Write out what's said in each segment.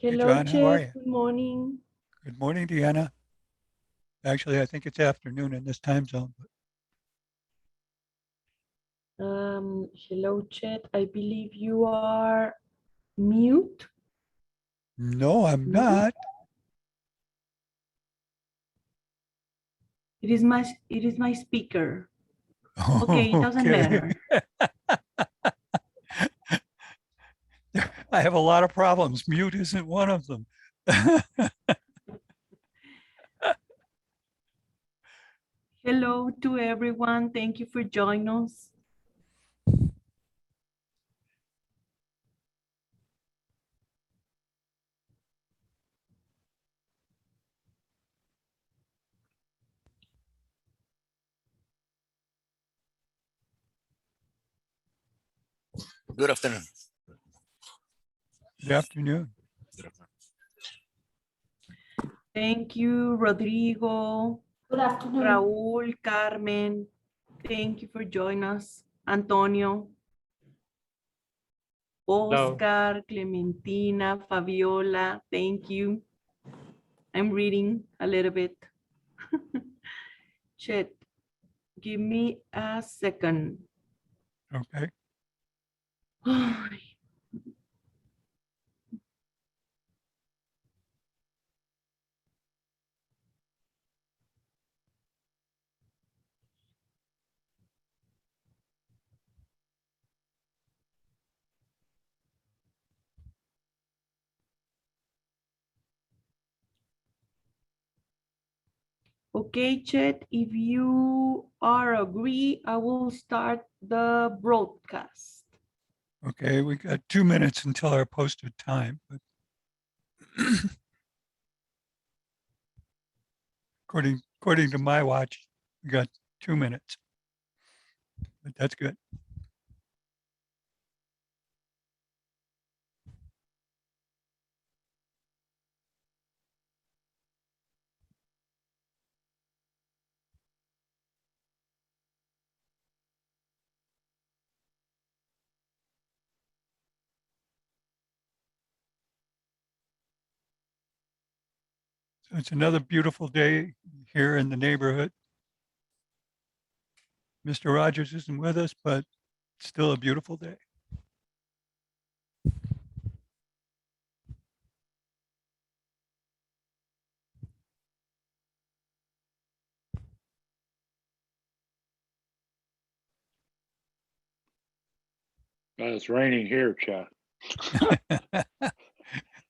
Hey, Hello, John, how are Chet. you? Good morning. Good morning, Deanna. Actually, I think it's afternoon in this time zone. But Hello, Chet. I believe you are mute. no, I'm No, not. it is my speaker. Okay, it doesn't Okay. matter. I have a lot of problems. Mute isn't one of them. Hello to everyone. Thank you for joining us. Good afternoon. Good afternoon. Good afternoon. Thank you, Rodrigo, Good afternoon. Raúl, Carmen. Thank you for joining us. Antonio, Oscar, Clementina, Fabiola. Thank you. I'm reading a little bit. Chet, give me a second. Okay. Ay, okay, Chet, if you are agree, I will start the broadcast. Okay. We got 2 minutes until our posted time, but according to my watch, we got 2 minutes. But that's good. So it's another beautiful day here in the neighborhood. Mr. Rogers isn't with us, but it's still a beautiful day. It's raining here, Chad.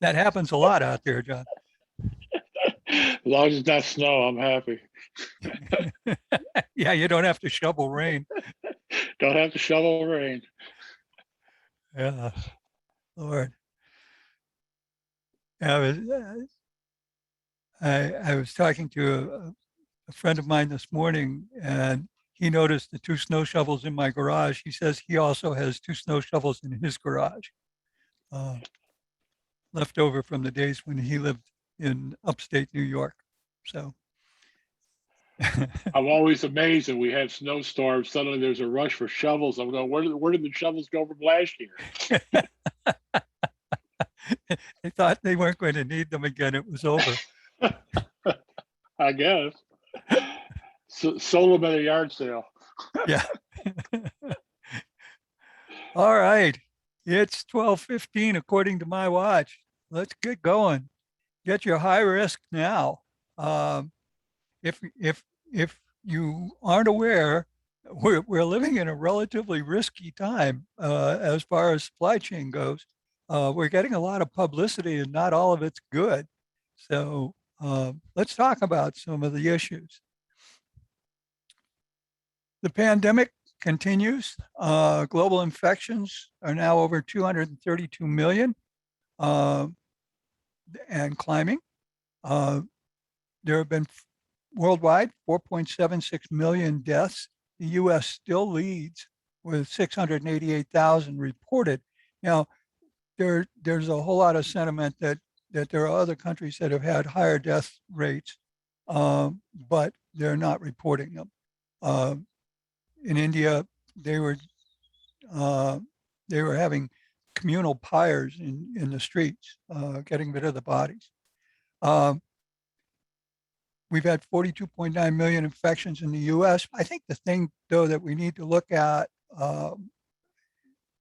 That happens a lot out there, John. As long as it's not snow, I'm happy. Yeah, you don't have to shovel rain. Don't have to shovel rain. Yeah, Lord. I was, I was talking to a friend of mine this morning, and he noticed the two snow shovels in my garage. He says he also has two snow shovels in his garage, uh, left over from the days when he lived in upstate New York. So, I'm always amazed that we have snowstorms. Suddenly there's a rush for shovels. I'm going, where did the shovels go from last year? they thought they weren't going to need them again. It was over. I guess. Sold them at a yard sale. Yeah. All right. It's 12:15 according to my watch. Let's get going. Get your high risk now. Um, if you aren't aware, we're living in a relatively risky time as far as supply chain goes. We're getting a lot of publicity, and not all of it's good. So let's talk about some of the issues. The pandemic continues. Global infections are now over 232 million uh, and climbing. Uh, there have been worldwide 4.76 million deaths. The U.S. still leads with 688,000 reported. Now, there's a whole lot of sentiment that there are other countries that have had higher death rates, but they're not reporting them. In India, they were uh, they were having communal pyres in the streets, getting rid of the bodies. Um, We've had 42.9 million infections in the US. I think the thing, though, that we need to look at,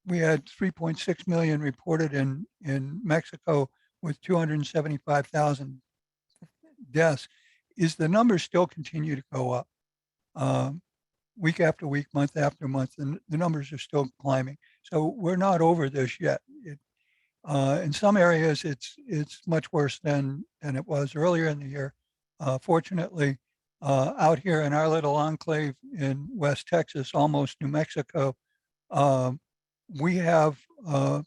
we had 3.6 million reported in Mexico with 275,000 deaths. Is the numbers still continue to go up? Week after week, month after month, and the numbers are still climbing. So we're not over this yet. In some areas, it's much worse than it was earlier in the year. Fortunately, out here in our little enclave in West Texas, almost New Mexico, we have a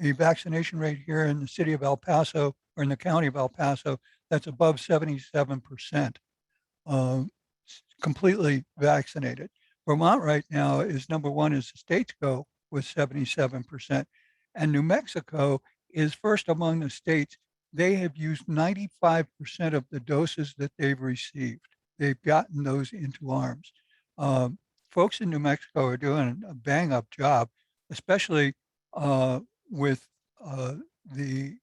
vaccination rate here in the city of El Paso, or in the county of El Paso, that's above 77%, completely vaccinated. Vermont right now is number one as the states go with 77%. And New Mexico is first among the states. They have used 95% of the doses that they've received. They've gotten those into arms. Folks in New Mexico are doing a bang up job, especially with the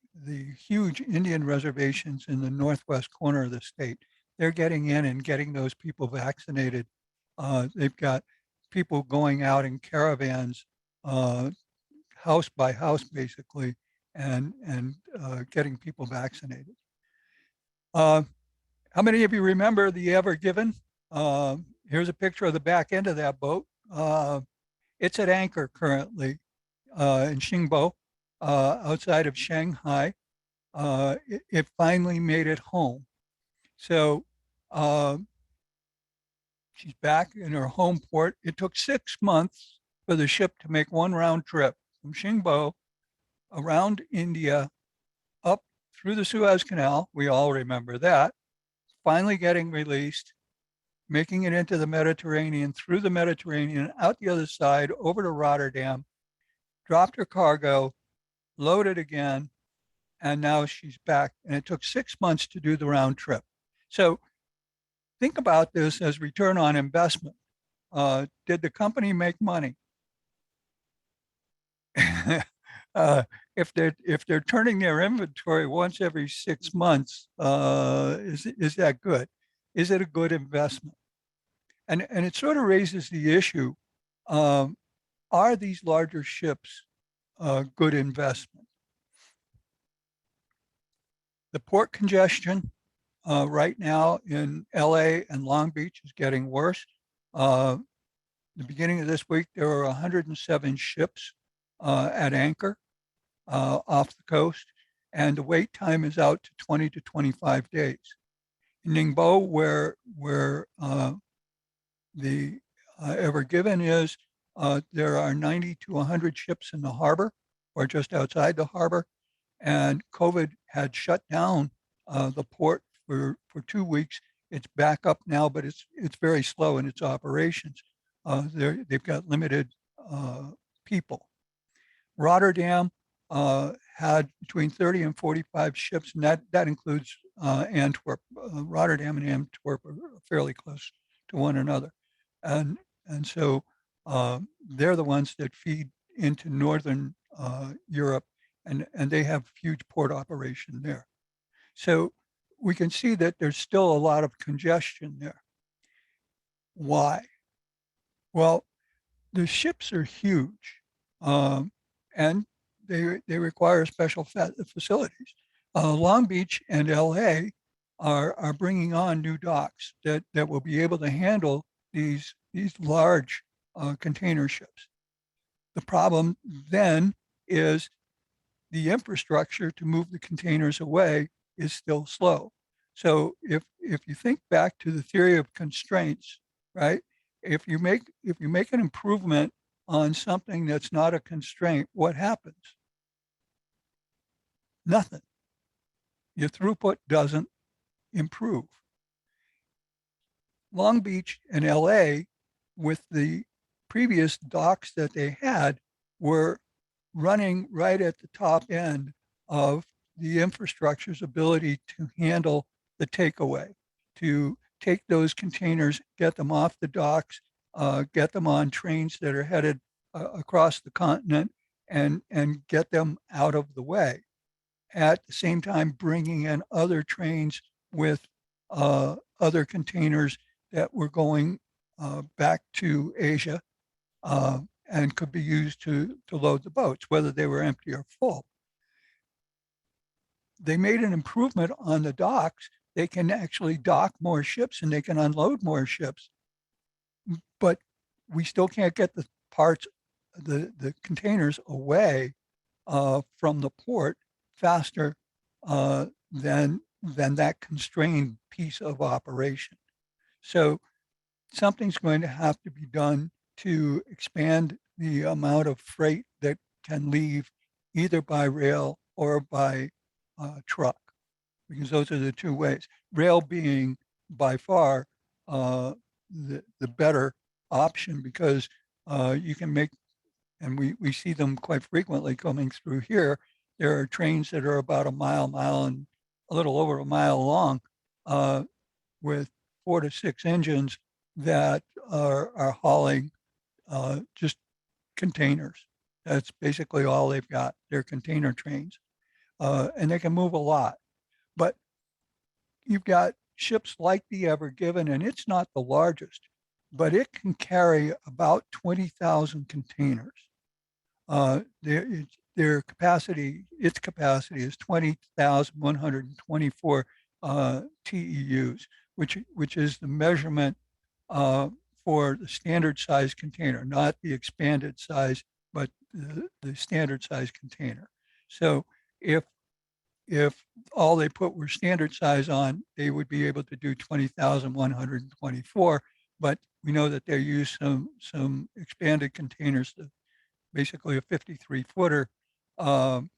huge Indian reservations in the northwest corner of the state. They're getting in and getting those people vaccinated. They've got people going out in caravans, house by house, basically, and getting people vaccinated. How many of you remember the Ever Given? Here's a picture of the back end of that boat. It's at anchor currently in Xingbo, outside of Shanghai. It finally made it home. So she's back in her home port. It took 6 months for the ship to make one round trip from Xingbo around India, up through the Suez Canal. We all remember that. Finally getting released, making it into the Mediterranean, through the Mediterranean, out the other side, over to Rotterdam, dropped her cargo, loaded again, and now she's back. And it took 6 months to do the round trip. So think about this as return on investment. Did the company make money? If they're turning their inventory once every 6 months, is that good? Is it a good investment? And it sort of raises the issue: are these larger ships a good investment? The port congestion right now in LA and Long Beach is getting worse. The beginning of this week, there were 107 ships at anchor off the coast, and the wait time is out to 20 to 25 days. In Ningbo, where the Ever Given is, there are 90 to 100 ships in the harbor or just outside the harbor, and COVID had shut down the port for 2 weeks. It's back up now, but it's very slow in its operations. They've got limited people. Rotterdam had between 30 and 45 ships, and that includes Antwerp. Rotterdam and Antwerp are fairly close to one another. And so they're the ones that feed into Northern Europe, and they have huge port operation there. So we can see that there's still a lot of congestion there. Why? Well, the ships are huge, and they require special facilities. Long Beach and LA are bringing on new docks that will be able to handle these large container ships. The problem then is the infrastructure to move the containers away is still slow. So if you think back to the theory of constraints, right? If you make an improvement on something that's not a constraint, what happens? Nothing. Your throughput doesn't improve. Long Beach and LA, with the previous docks that they had, were running right at the top end of the infrastructure's ability to handle the takeaway, to take those containers, get them off the docks, get them on trains that are headed across the continent, and get them out of the way. At the same time, bringing in other trains with other containers that were going back to Asia and could be used to load the boats, whether they were empty or full. They made an improvement on the docks. They can actually dock more ships and they can unload more ships, but we still can't get the parts, the containers away from the port faster than that constrained piece of operation. So something's going to have to be done to expand the amount of freight that can leave either by rail or by truck, because those are the two ways. Rail being by far the better option, because you can make, and we see them quite frequently coming through here. There are trains that are about a mile and a little over a mile long with 4 to 6 engines that are hauling just containers. That's basically all they've got. They're container trains. And they can move a lot. But you've got ships like the Ever Given, and it's not the largest, but it can carry about 20,000 containers. Their capacity, its capacity is 20,124 TEUs, which is the measurement for the standard size container, not the expanded size, but the standard size container. So if all they put were standard size on, they would be able to do 20,124, but we know that they use some expanded containers, basically a 53-footer, and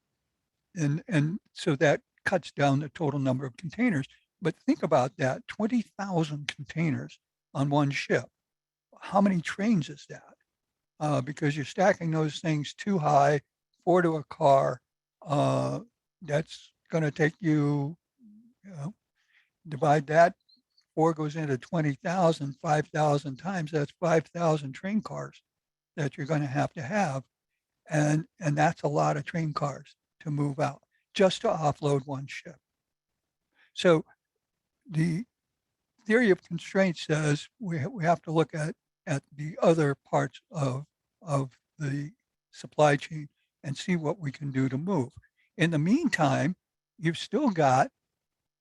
so that cuts down the total number of containers. But think about that, 20,000 containers on one ship. How many trains is that? Because you're stacking those things too high, 4 to a car. That's going to take you, divide that, 4 goes into 20,000, 5,000 times. That's 5,000 train cars that you're going to have. And that's a lot of train cars to move out just to offload one ship. So the theory of constraints says we have to look at the other parts of the supply chain and see what we can do to move. In the meantime, you've still got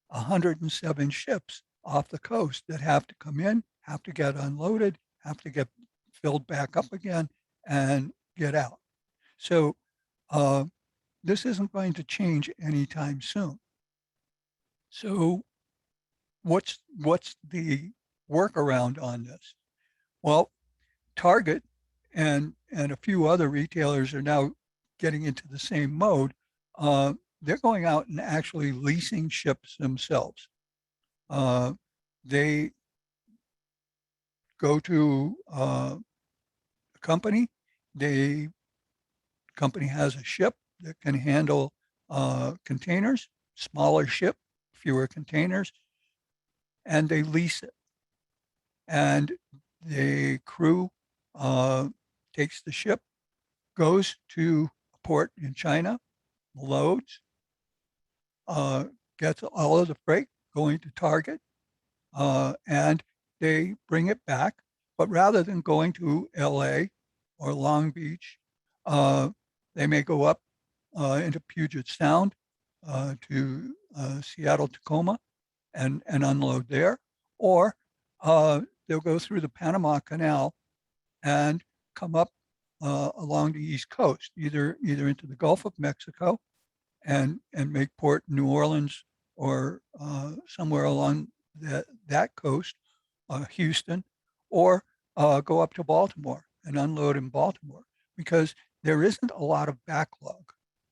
107 ships off the coast that have to come in, have to get unloaded, have to get filled back up again, and get out. So this isn't going to change anytime soon. So what's the workaround on this? Well, Target and a few other retailers are now getting into the same mode. They're going out and actually leasing ships themselves. They go to a company. The company has a ship that can handle containers, smaller ship, fewer containers, and they lease it. And the crew takes the ship, goes to a port in China, loads, gets all of the freight going to Target, and they bring it back. But rather than going to LA or Long Beach, they may go up into Puget Sound to Seattle, Tacoma, and unload there. Or they'll go through the Panama Canal and come up along the East Coast, either into the Gulf of Mexico and make port in New Orleans or somewhere along that coast, Houston, or go up to Baltimore and unload in Baltimore, because there isn't a lot of backlog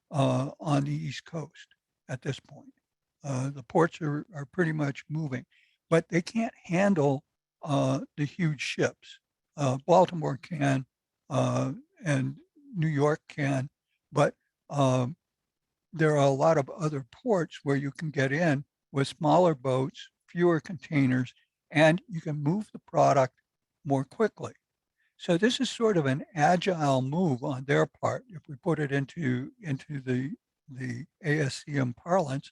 on the East Coast at this point. The ports are pretty much moving, but they can't handle the huge ships. Baltimore can, and New York can, but there are a lot of other ports where you can get in with smaller boats, fewer containers, and you can move the product more quickly. So this is sort of an agile move on their part. If we put it into the ASCM parlance,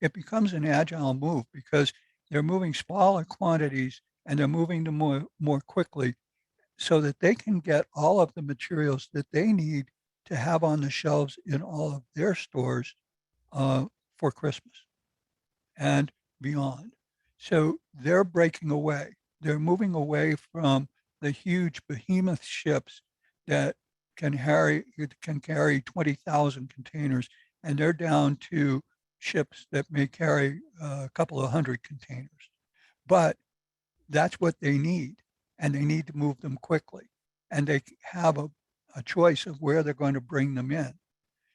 it becomes an agile move because they're moving smaller quantities and they're moving them more quickly so that they can get all of the materials that they need to have on the shelves in all of their stores for Christmas and beyond. So they're breaking away. They're moving away from the huge behemoth ships that can carry 20,000 containers, and they're down to ships that may carry a couple of hundred containers. But that's what they need, and they need to move them quickly. And they have a choice of where they're going to bring them in.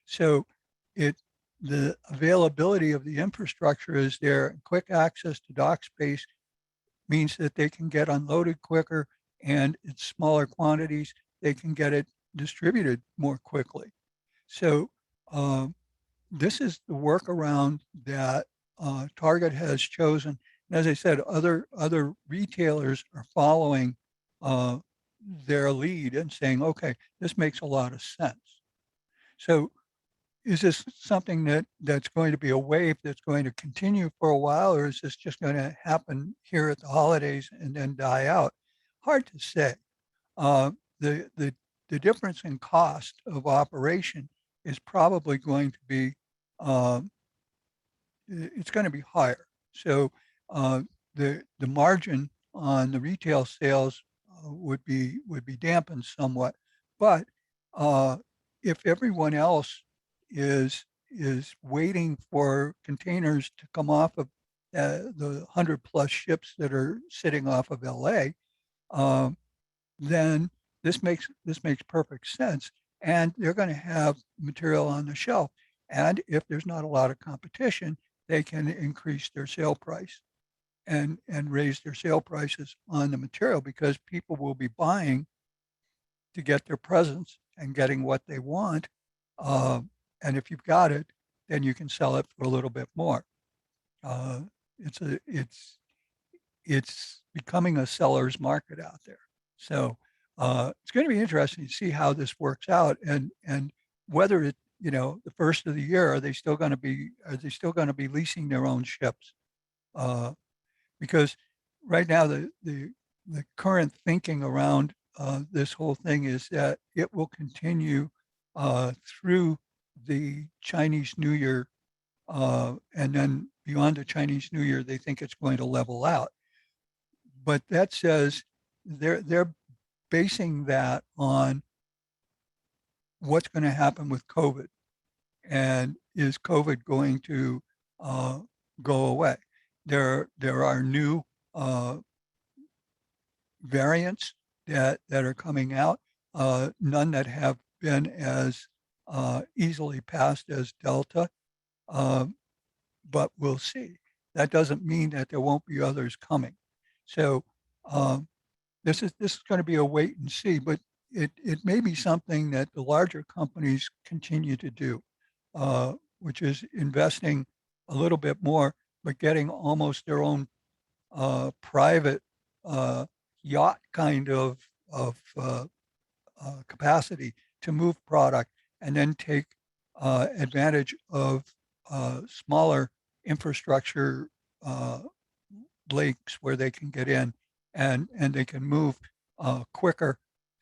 So the availability of the infrastructure is there. Quick access to dock space means that they can get unloaded quicker, and it's smaller quantities. They can get it distributed more quickly. So this is the workaround that Target has chosen. And as I said, other retailers are following their lead and saying, okay, this makes a lot of sense. So is this something that's going to be a wave that's going to continue for a while, or is this just going to happen here at the holidays and then die out? Hard to say. The, the, the difference in cost of operation is probably going to be, it's going to be higher. So the margin on the retail sales would be dampened somewhat. But if everyone else is waiting for containers to come off of the 100+ ships that are sitting off of LA, then this makes perfect sense. And they're going to have material on the shelf. And if there's not a lot of competition, they can increase their sale price and raise their sale prices on the material because people will be buying to get their presents and getting what they want. And if you've got it, then you can sell it for a little bit more. It's becoming a seller's market out there. So it's going to be interesting to see how this works out and whether it, the first of the year, are they still going to be leasing their own ships? Because right now the current thinking around this whole thing is that it will continue through the Chinese New Year, and then beyond the Chinese New Year, they think it's going to level out. But that says they're basing that on what's going to happen with COVID, and is COVID going to go away? There are new variants that are coming out, none that have been as easily passed as Delta, but we'll see. That doesn't mean that there won't be others coming. So this is going to be a wait and see, but it may be something that the larger companies continue to do, which is investing a little bit more, but getting almost their own private yacht kind of capacity to move product, and then take advantage of smaller infrastructure lakes where they can get in and they can move quicker.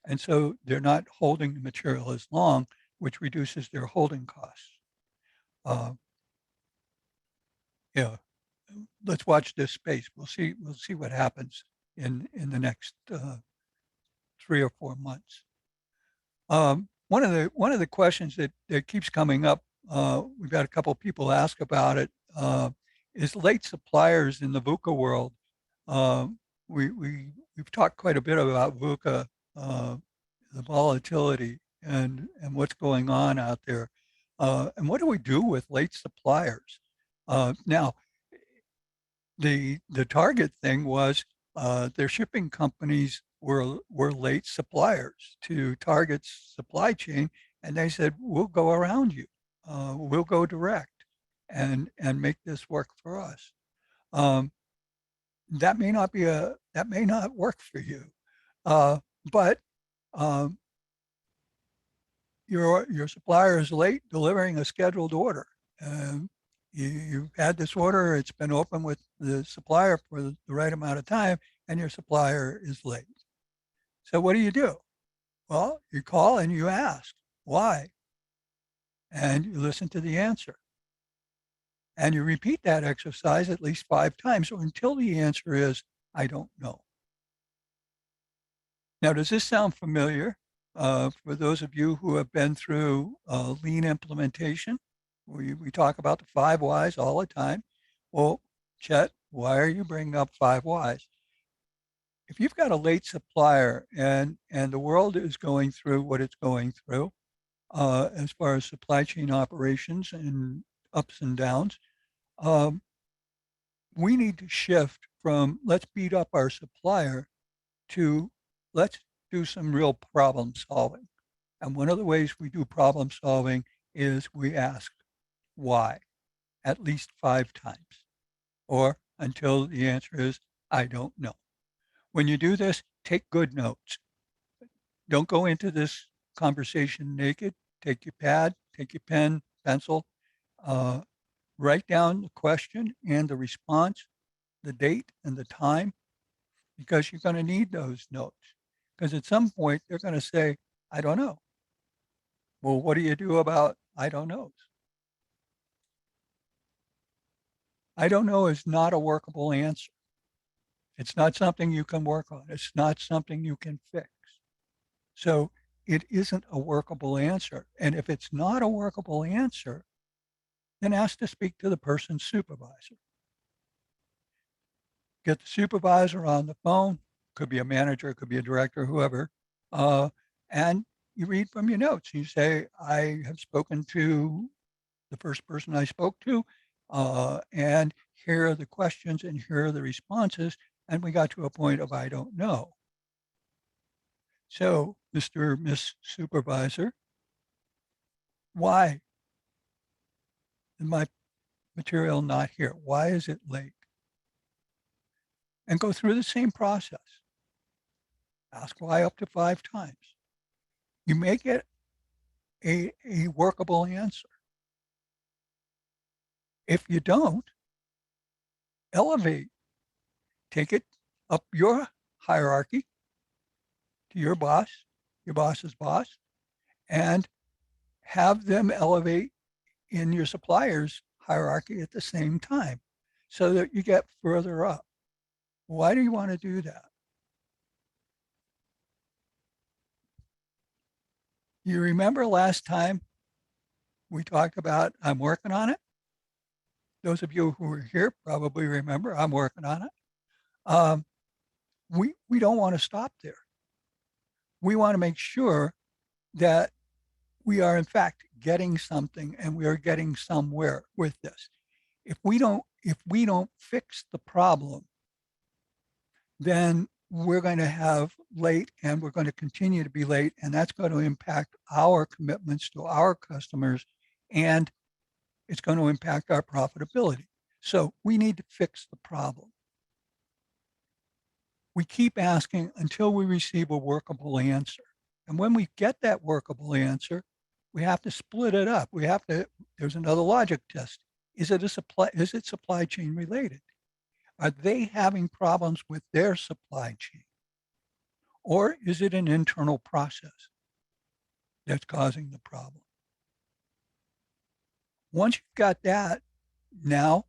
And so they're not holding the material as long, which reduces their holding costs. Yeah, let's watch this space. We'll see what happens in the next 3 or 4 months. One of the questions that keeps coming up, we've had a couple of people ask about it, is late suppliers in the VUCA world. We've talked quite a bit about VUCA, the volatility and what's going on out there, and what do we do with late suppliers? Now, the Target thing was their shipping companies were late suppliers to Target's supply chain, and they said, we'll go around you, we'll go direct and make this work for us. That may not work for you. but um, your supplier is late delivering a scheduled order. You've had this order, it's been open with the supplier for the right amount of time, and your supplier is late. So what do? Well, you call and you ask, why? And you listen to the answer. And you repeat that exercise at least 5 times until the answer is, I don't know. Now, does this sound familiar? For those of you who have been through lean implementation, we talk about the 5 whys all the time. Well, Chet, why are you bringing up 5 whys? If you've got a late supplier and the world is going through what it's going through, as far as supply chain operations and ups and downs, we need to shift from let's beat up our supplier to let's do some real problem solving. And one of the ways we do problem solving is we ask why at least 5 times, or until the answer is, I don't know. When you do this, take good notes. Don't go into this conversation naked. Take your pad, take your pen, pencil, uh, write down the question and the response, the date and the time, because you're going to need those notes. Because at some point, they're going to say, I don't know. Well, what do you do about I don't knows? I don't know is not a workable answer. It's not something you can work on. It's not something you can fix. So it isn't a workable answer. And if it's not a workable answer, then ask to speak to the person's supervisor. Get the supervisor on the phone, could be a manager, could be a director, whoever, and you read from your notes. You say, I have spoken to the first person I spoke to, and here are the questions and here are the responses. And we got to a point of, I don't know. So, Mr. Miss Supervisor, why is my material not here? Why is it late? And go through the same process. Ask why up to 5 times. You make it a workable answer. If you don't, elevate, take it up your hierarchy to your boss's boss, and have them elevate in your supplier's hierarchy at the same time so that you get further up. Why do you want to do that? You remember last time we talked about I'm working on it? Those of you who were here probably remember I'm working on it. We don't want to stop there. We want to make sure that we are in fact getting something and we are getting somewhere with this. If we don't fix the problem, then we're going to have late and we're going to continue to be late, and that's going to impact our commitments to our customers, and it's going to impact our profitability. So we need to fix the problem. We keep asking until we receive a workable answer. And when we get that workable answer, we have to split it up. There's another logic test. Is it supply chain related? Are they having problems with their supply chain? Or is it an internal process that's causing the problem? Once you've got that, now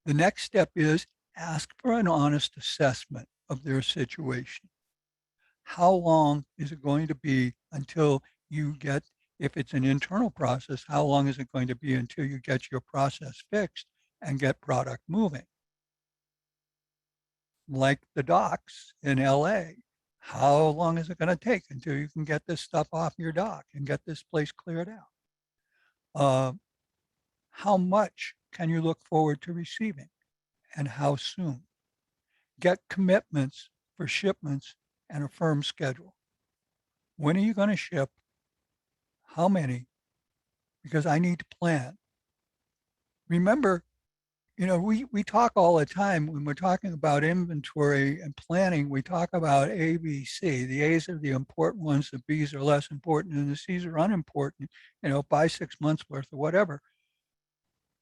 the next step is ask for an honest assessment of their situation. How long is it going to be until you get, if it's an internal process, how long is it going to be until you get your process fixed and get product moving? Like the docks in LA, how long is it going to take until you can get this stuff off your dock and get this place cleared out? How much can you look forward to receiving and how soon? Get commitments for shipments and a firm schedule. When are you going to ship? How many? Because I need to plan. Remember, we talk all the time when we're talking about inventory and planning, we talk about A, B, C. The A's are the important ones, the B's are less important, and the C's are unimportant, buy 6 months worth or whatever.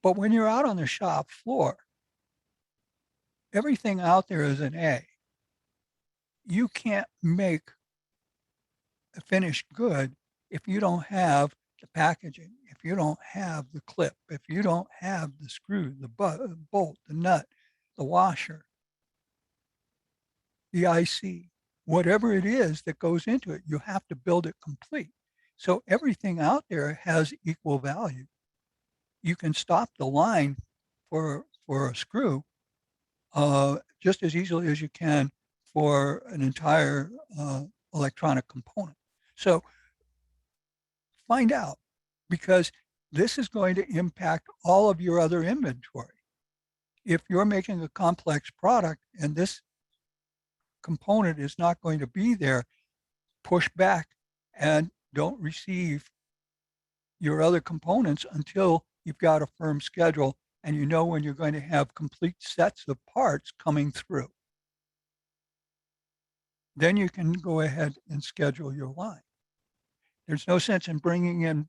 But when you're out on the shop floor, everything out there is an A. You can't make a finished good if you don't have the packaging, if you don't have the clip, if you don't have the screw, the bolt, the nut, the washer, the IC, whatever it is that goes into it, you have to build it complete. So everything out there has equal value. You can stop the line for a screw just as easily as you can for an entire electronic component. So find out, because this is going to impact all of your other inventory. If you're making a complex product and this component is not going to be there, push back and don't receive your other components until you've got a firm schedule and you know when you're going to have complete sets of parts coming through. Then you can go ahead and schedule your line. There's no sense in bringing in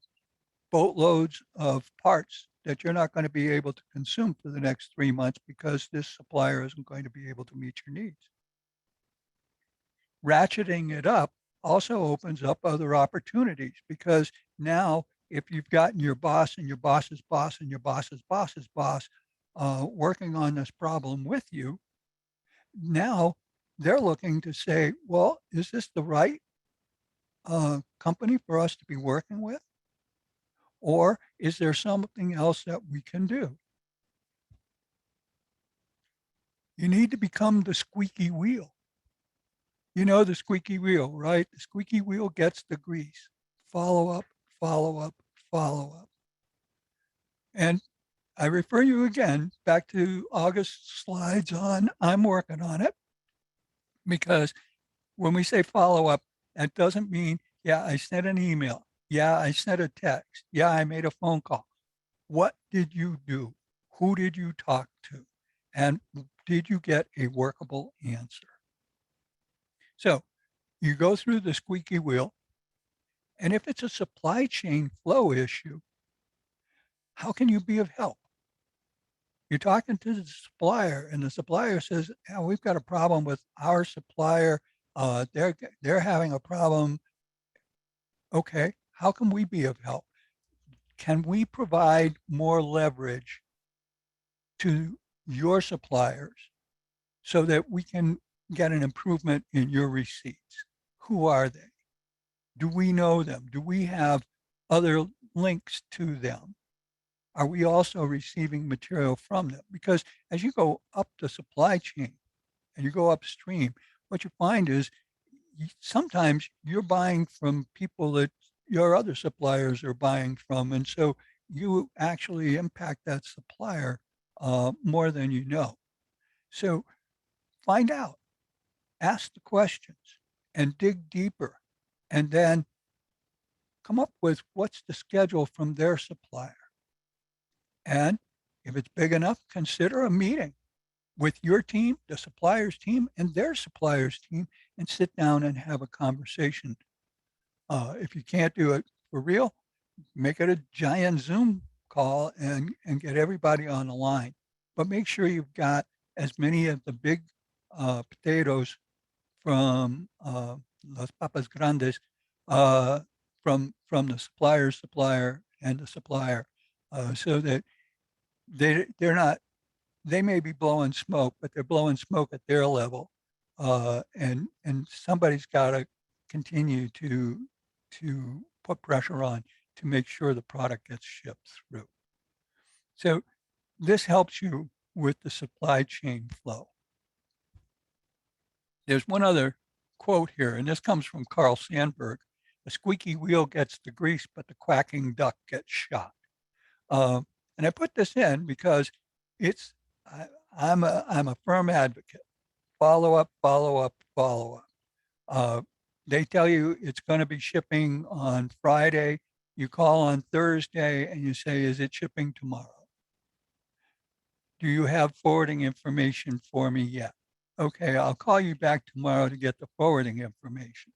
boatloads of parts that you're not going to be able to consume for the next 3 months because this supplier isn't going to be able to meet your needs. Ratcheting it up also opens up other opportunities, because now if you've gotten your boss and your boss's boss and your boss's boss's boss working on this problem with you, now they're looking to say, well, is this the right company for us to be working with? Or is there something else that we can do? You need to become the squeaky wheel. You know the squeaky wheel, right? The squeaky wheel gets the grease. Follow up, follow up, follow up. And I refer you again back to August's slides on I'm working on it, because when we say follow up, that doesn't mean, yeah, I sent an email. Yeah, I sent a text. Yeah, I made a phone call. What did you do? Who did you talk to? And did you get a workable answer? So you go through the squeaky wheel, and if it's a supply chain flow issue, how can you be of help? You're talking to the supplier, and the supplier says, yeah, we've got a problem with our supplier. They're having a problem. Okay, how can we be of help? Can we provide more leverage to your suppliers so that we can get an improvement in your receipts? Who are they? Do we know them? Do we have other links to them? Are we also receiving material from them? Because as you go up the supply chain and you go upstream, what you find is sometimes you're buying from people that your other suppliers are buying from. And so you actually impact that supplier more than you know. So find out, ask the questions, and dig deeper, and then come up with what's the schedule from their supplier. And if it's big enough, consider a meeting with your team, the supplier's team, and their supplier's team, and sit down and have a conversation. If you can't do it for real, make it a giant Zoom call and get everybody on the line. But make sure you've got as many of the big potatoes from Las Papas Grandes, from the supplier's supplier and the supplier, so that they're not, they may be blowing smoke, but they're blowing smoke at their level. And somebody's got to continue to put pressure on to make sure the product gets shipped through. So this helps you with the supply chain flow. There's one other quote here, and this comes from Carl Sandburg. The squeaky wheel gets the grease, but the quacking duck gets shot. And I put this in because it's, I'm a firm advocate. Follow up, follow up, follow up. They tell you it's going to be shipping on Friday. You call on Thursday and you say, is it shipping tomorrow? Do you have forwarding information for me yet? Okay, I'll call you back tomorrow to get the forwarding information.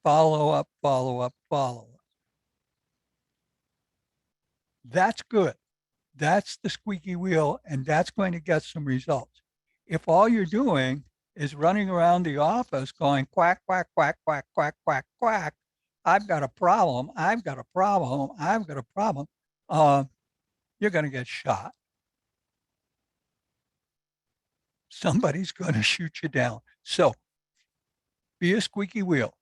Follow up, follow up, follow up. That's good. That's the squeaky wheel, and that's going to get some results. If all you're doing is running around the office going quack, quack, quack, quack, quack, quack, quack, I've got a problem, I've got a problem, I've got a problem, you're going to get shot. Somebody's going to shoot you down. So be a squeaky wheel.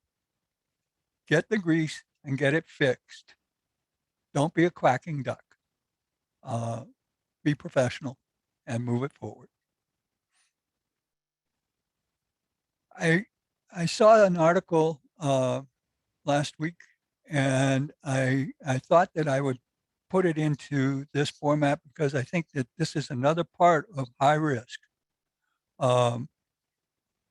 Get the grease and get it fixed. Don't be a quacking duck. Be professional and move it forward. I saw an article last week, and I thought that I would put it into this format because I think that this is another part of high risk. In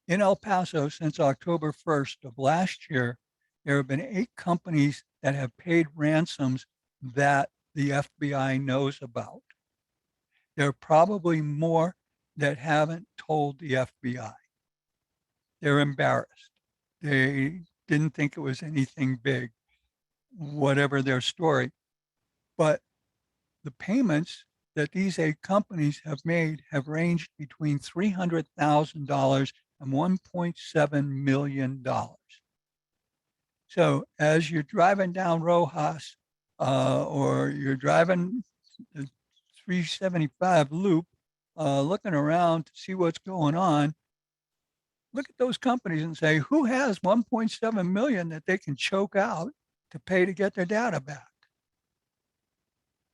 El Paso, since October 1st of last year, there have been 8 companies that have paid ransoms that the FBI knows about. There are probably more that haven't told the FBI. They're embarrassed. They didn't think it was anything big, whatever their story. But the payments that these 8 companies have made have ranged between $300,000 and $1.7 million. So as you're driving down Rojas or you're driving the 375 loop, looking around to see what's going on, look at those companies and say, who has 1.7 million that they can choke out to pay to get their data back?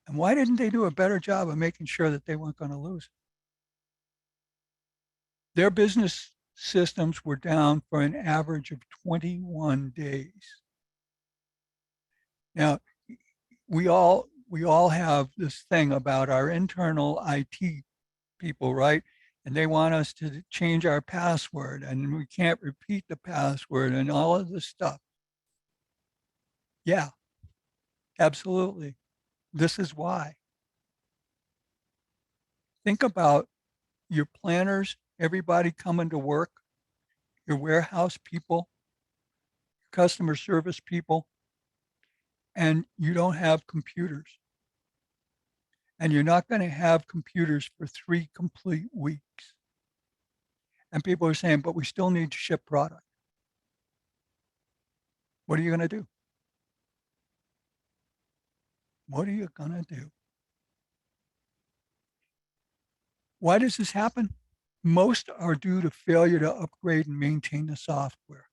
And why didn't they do a better job of making sure that they weren't going to lose it? Their business systems were down for an average of 21 days. Now, we all have this thing about our internal IT people, right? And they want us to change our password, and we can't repeat the password and all of this stuff. Yeah, absolutely. This is why. Think about your planners, everybody coming to work, your warehouse people, customer service people, and you don't have computers. And you're not going to have computers for 3 complete weeks. And people are saying, but we still need to ship product. What are you going to do? What are you going to do? Why does this happen? Most are due to failure to upgrade and maintain the software.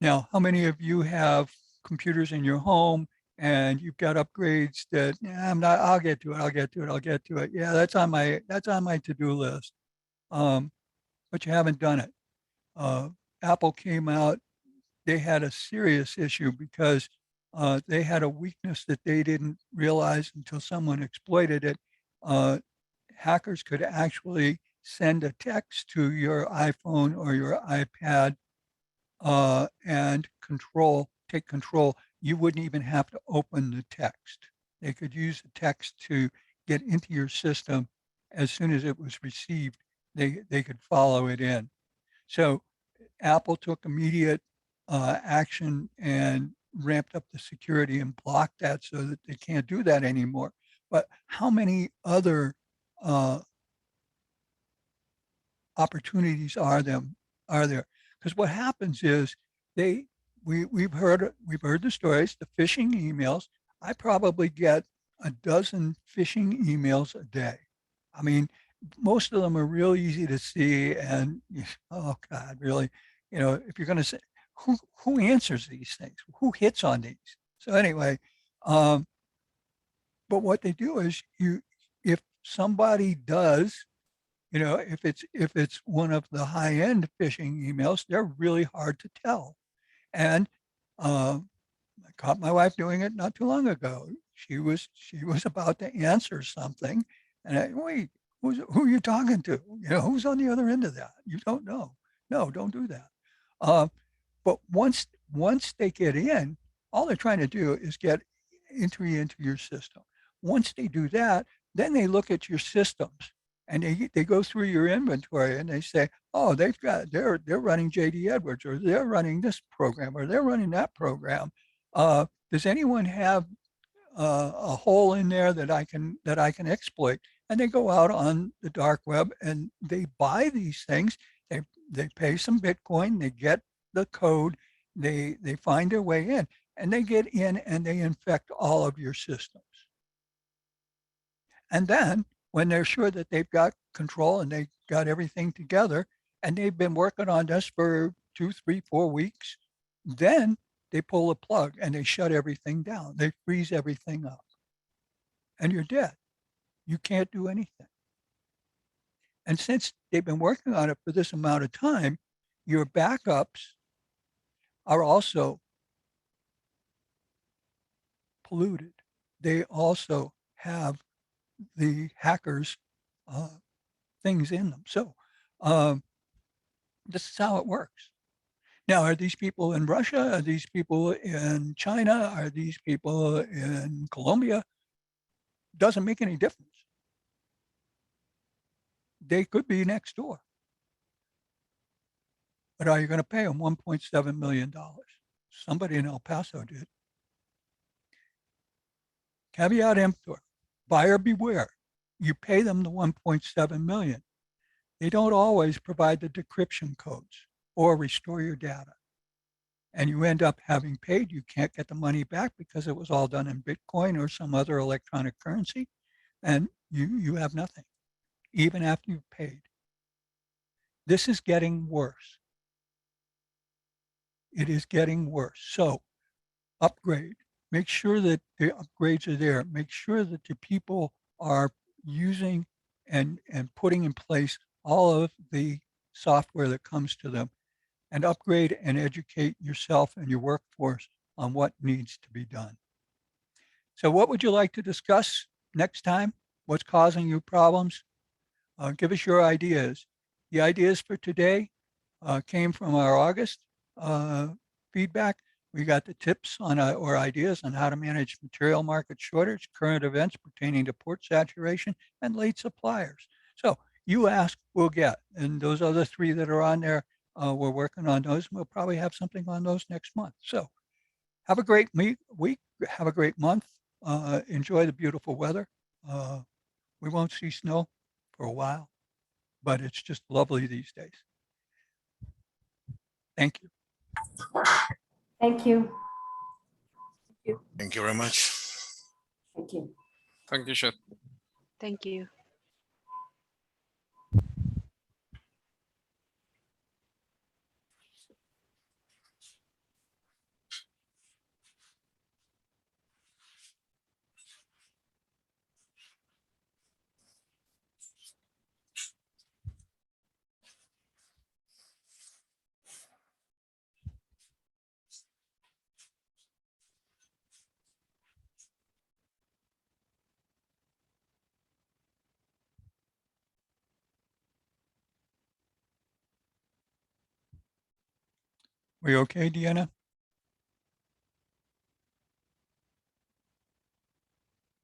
Now, how many of you have computers in your home and you've got upgrades that I'll get to it. Yeah, that's on my to-do list. But you haven't done it. Apple came out, they had a serious issue because they had a weakness that they didn't realize until someone exploited it. Hackers could actually send a text to your iPhone or your iPad and take control. You wouldn't even have to open the text. They could use the text to get into your system. As soon as it was received, they could follow it in. So Apple took immediate action and ramped up the security and blocked that so that they can't do that anymore. But how many other opportunities are there? Because what happens is we've heard the stories, the phishing emails. I probably get a dozen phishing emails a day. I mean, most of them are real easy to see, and oh God, really, if you're going to say who answers these things, who hits on these. So anyway, but what they do is if somebody does, if it's one of the high-end phishing emails, they're really hard to tell. And I caught my wife doing it not too long ago. She was about to answer something, and wait, who are you talking to? Who's on the other end of that? You don't know. No, don't do that. But once they get in, all they're trying to do is get entry into your system. Once they do that, Then they look at your systems and they go through your inventory and they say, oh, they're running JD Edwards, or they're running this program, or they're running that program. Does anyone have a hole in there that I can exploit? And they go out on the dark web and they buy these things. They pay some Bitcoin, they get the code, they find their way in, and they get in and they infect all of your systems. And then when they're sure that they've got control and they got everything together and they've been working on this for 2, 3, 4 weeks, then they pull the plug and they shut everything down. They freeze everything up. And you're dead. You can't do anything. And since they've been working on it for this amount of time, your backups are also polluted. They also have the hackers' things in them. So this is how it works. Now, are these people in Russia? Are these people in China? Are these people in Colombia? Doesn't make any difference. They could be next door. But are you going to pay them $1.7 million? Somebody in El Paso did. Caveat emptor, buyer beware. You pay them the 1.7 million. They don't always provide the decryption codes or restore your data. And you end up having paid, you can't get the money back because it was all done in Bitcoin or some other electronic currency, and you have nothing, even after you've paid. This is getting worse. It is getting worse. So upgrade. Make sure that the upgrades are there. Make sure that the people are using and putting in place all of the software that comes to them, and upgrade and educate yourself and your workforce on what needs to be done. So what would you like to discuss next time? What's causing you problems? Give us your ideas. The ideas for today came from our August feedback. We got the tips on or ideas on how to manage material market shortage, current events pertaining to port saturation, and late suppliers. So you ask, we'll get. And those other 3 that are on there, we're working on those. And we'll probably have something on those next month. So have a great week. Have a great month. Enjoy the beautiful weather. We won't see snow for a while, but it's just lovely these days. Thank you. Thank you. Thank you very much. Thank you. Thank you, Chet. Thank you. We okay, Deanna?